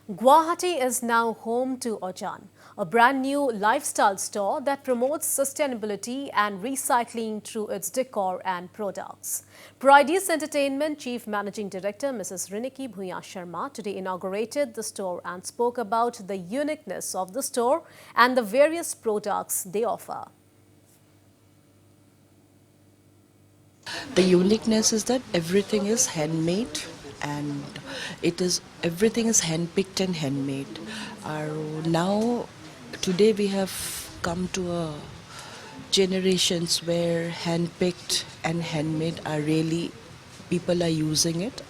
Guwahati is now home to Ojan, a brand new lifestyle store that promotes sustainability and recycling through its decor and products. Pridis Entertainment Chief Managing Director Mrs. Riniki Bhuya Sharma today inaugurated the store and spoke about the uniqueness of the store and the various products they offer. The uniqueness is that everything is handmade and everything is handpicked and handmade. Now today we have come to a generations where handpicked and handmade are really people are using it.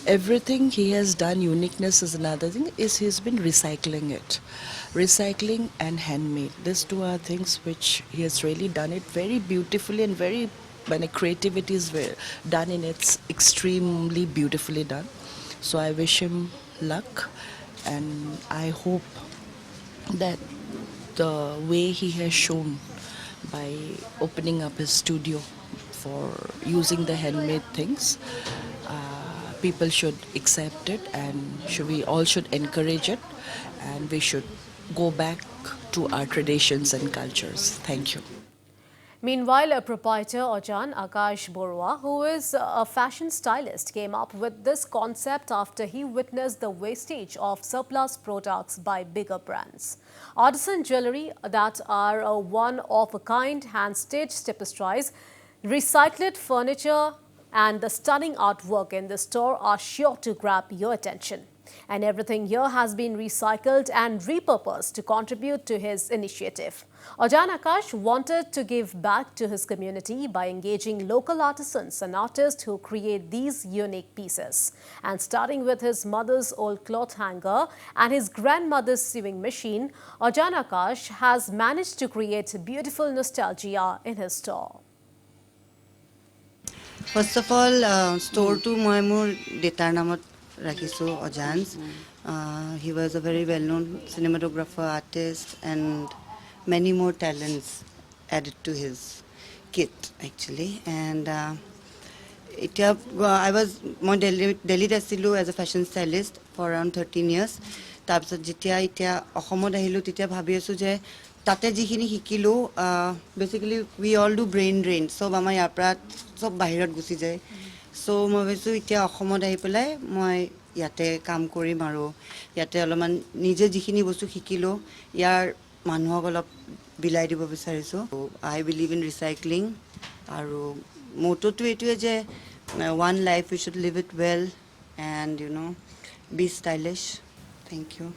Everything he has done, uniqueness is another thing, is he's been recycling it. Recycling and handmade. These two are things which he has really done it very beautifully and very when creativity is done in it's extremely beautifully done. So I wish him luck and I hope that the way he has shown by opening up his studio for using the handmade things, people should accept it and we all should encourage it and we should go back to our traditions and cultures. Thank you. Meanwhile, a proprietor Ojan Akash Borua, who is a fashion stylist, came up with this concept after he witnessed the wastage of surplus products by bigger brands. Artisan jewellery that are one-of-a-kind hand-stitched tapestries, recycled furniture and the stunning artwork in the store are sure to grab your attention. And everything here has been recycled and repurposed to contribute to his initiative. Ojan Akash wanted to give back to his community by engaging local artisans and artists who create these unique pieces. And starting with his mother's old cloth hanger and his grandmother's sewing machine, Ojan Akash has managed to create beautiful nostalgia in his store. First of all, store to my more detar namot rakhisu Ojan's. He was a very well-known cinematographer, artist, and many more talents added to his kit actually. And I was more Delhi asilu as a fashion stylist for around 13 years. Tarpisot jitia itia Ohomot ahilu titia bhabi asu je tate jikhini hikilu, basically we all do brain drain. So amar iar pora sob bahirat gusi jay. So moi bhabisu itia Ohomot ahi pelai moi yate kaam korim aru yate oloman nije jikhini bostu hikilu iar মানুহক অলপ বিলাই দিব বিচাৰিছো. I believe in recycling আৰু মোটোটো এটোৱে যে one life we should live it well and be stylish. Thank you.